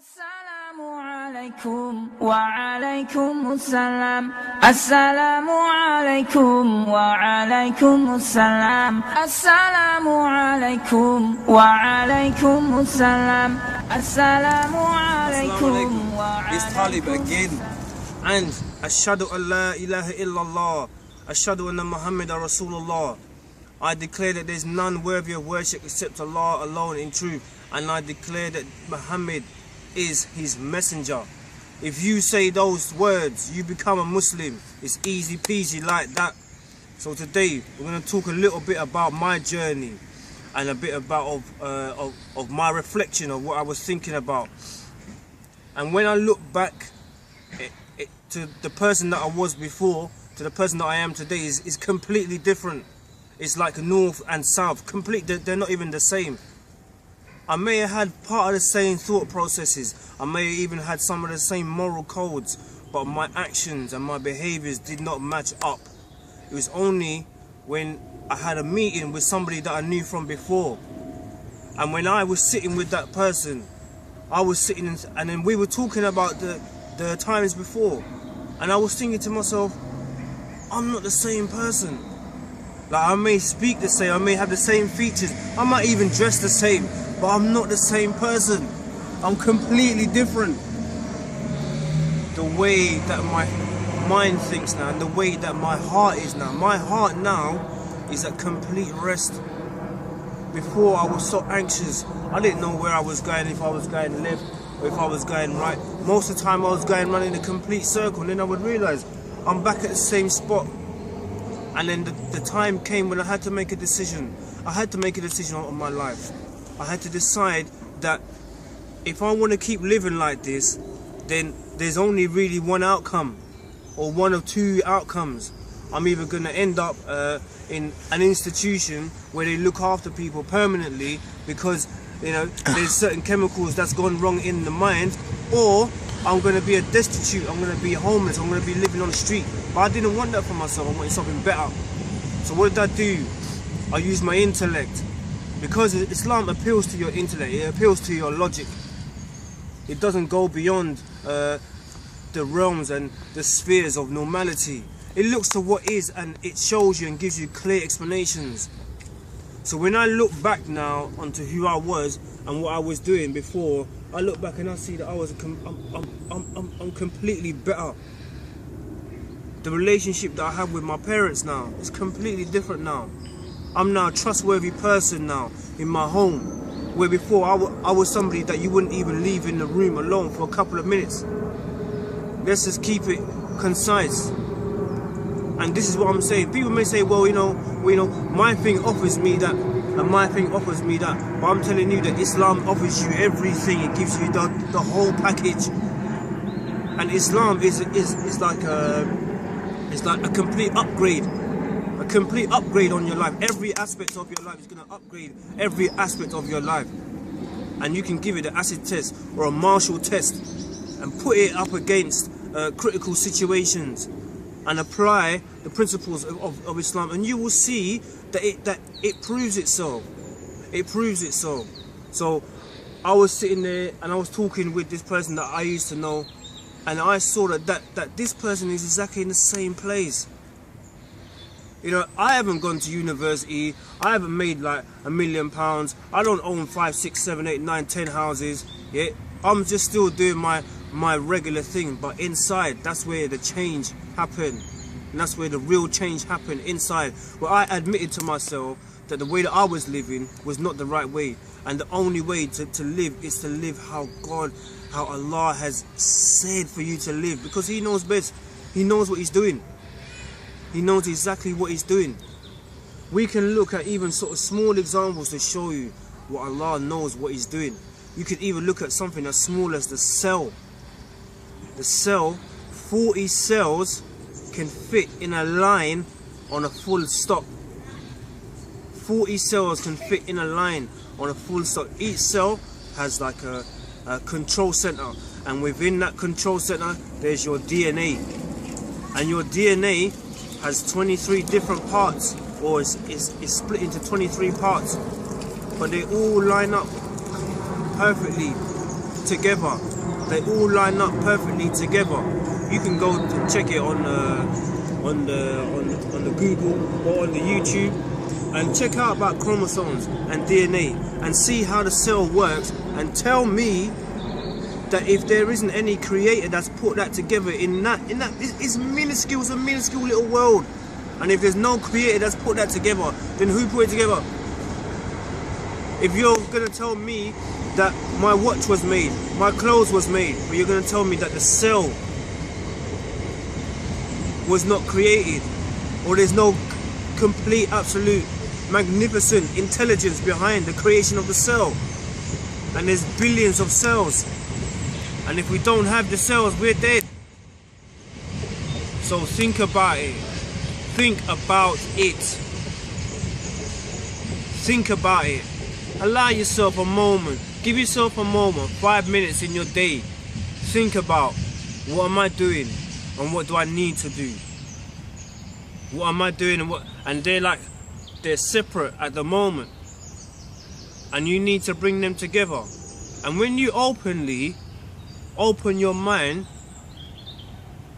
Assalamu alaikum wa alaikum assalam. Assalamu alaikum wa alaikum assalam. Assalamu alaikum wa alaikum assalam. Assalamu alaikum wa alaikum. It's Talib again, and Ashhadu an la ilaha illallah, Ashhadu anna Muhammadan Rasulullah. I declare that there is none worthy of worship except Allah alone in truth, and I declare that Muhammad is his messenger. If you say those words, you become a Muslim. It's easy peasy like that. So today we're going to talk a little bit about my journey and a bit about of my reflection of what I was thinking about. And when I look back to the person that I was before to the person that I am today is completely different. It's like north and south, they're not even the same. I may have had part of the same thought processes, I may have even had some of the same moral codes, but my actions and my behaviors did not match up. It was only when I had a meeting with somebody that I knew from before, and when I was sitting with that person, I was sitting and then we were talking about the times before, and I was thinking to myself, I'm not the same person. Like, I may speak the same, I may have the same features, I might even dress the same, but I'm not the same person. I'm completely different. The way that my mind thinks now and the way that my heart is now. My heart now is at complete rest. Before I was so anxious, I didn't know where I was going, if I was going left or if I was going right. Most of the time I was going around in a complete circle, and then I would realise I'm back at the same spot. And then the time came when I had to make a decision. I had to make a decision on my life. I had to decide that if I want to keep living like this, then there's only really one outcome, or one of two outcomes. I'm either going to end up in an institution where they look after people permanently because, you know, there's certain chemicals that's gone wrong in the mind, or I'm going to be a destitute, I'm going to be homeless, I'm going to be living on the street. But I didn't want that for myself, I wanted something better. So what did I do? I used my intellect. Because Islam appeals to your intellect, it appeals to your logic. It doesn't go beyond the realms and the spheres of normality. It looks to what is, and it shows you and gives you clear explanations. So when I look back now onto who I was and what I was doing before, I look back and I see that I'm completely better. The relationship that I have with my parents now is completely different now. I'm now a trustworthy person now in my home, where before I was somebody that you wouldn't even leave in the room alone for a couple of minutes. Let's just keep it concise. And this is what I'm saying. People may say, well, you know, my thing offers me that, and my thing offers me that. But I'm telling you that Islam offers you everything. It gives you the whole package. And Islam is like a complete upgrade. A complete upgrade on your life. Every aspect of your life is going to upgrade every aspect of your life. And you can give it an acid test or a Marshall test and put it up against critical situations and apply the principles of Islam, and you will see that it proves itself. It proves itself. So I was sitting there and I was talking with this person that I used to know, and I saw that this person is exactly in the same place. You know, I haven't gone to university, I haven't made like £1 million, I don't own 5, 6, 7, 8, 9, 10 houses, yeah? I'm just still doing my regular thing, but inside, that's where the change happened. And that's where the real change happened, inside. Where I admitted to myself that the way that I was living was not the right way. And the only way to live is to live how Allah has said for you to live. Because He knows best. He knows what He's doing. He knows exactly what He's doing. We can look at even sort of small examples to show you what Allah knows what He's doing. You could even look at something as small as the cell. The cell, 40 cells can fit in a line on a full stop. 40 cells can fit in a line on a full stop. Each cell has like a control center, and within that control center there's your DNA, and your DNA has 23 different parts, or is split into 23 parts, but they all line up perfectly together. They all line up perfectly together. You can go to check it on the Google or on the YouTube and check out about chromosomes and DNA and see how the cell works, and tell me that if there isn't any creator that's put that together in that it's minuscule, it's a minuscule little world. And if there's no creator that's put that together, then who put it together? If you're gonna tell me that my watch was made, my clothes was made, but you're gonna tell me that the cell was not created, or there's no complete, absolute, magnificent intelligence behind the creation of the cell, and there's billions of cells, and if we don't have the cells, we're dead. So think about it. Think about it. Think about it. Allow yourself a moment. Give yourself a moment, 5 minutes in your day. Think about, what am I doing and what do I need to do? What am I doing and they're separate at the moment. And you need to bring them together. And when you openly open your mind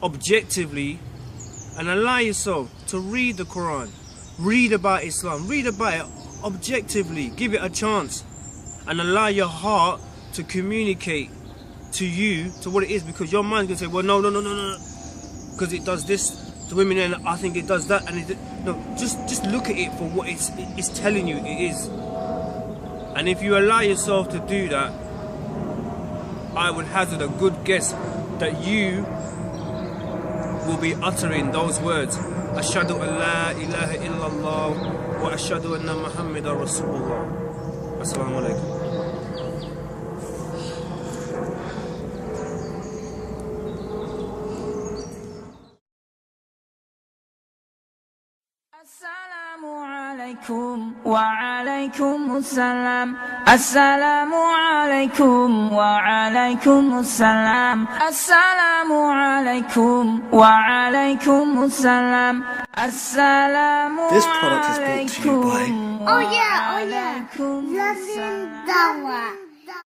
objectively and allow yourself to read the Quran, read about Islam, read about it objectively, give it a chance, and allow your heart to communicate to you to what it is, because your mind's gonna say, well, no, because it does this to women and I think it does that, and no, just look at it for what it's telling you it is. And if you allow yourself to do that, I would hazard a good guess that you will be uttering those words, Ashhadu an la ilaha illallah wa ashhadu anna Muhammadan Rasulullah. Assalamu alaikum. Assalamu alaikum wa alaikum assalam. Assalamu alaikum wa alaikum assalam. Assalamu alaikum wa alaikum assalam. Assalamu This product is brought to you by alaikum. Oh yeah. Loving Dawa.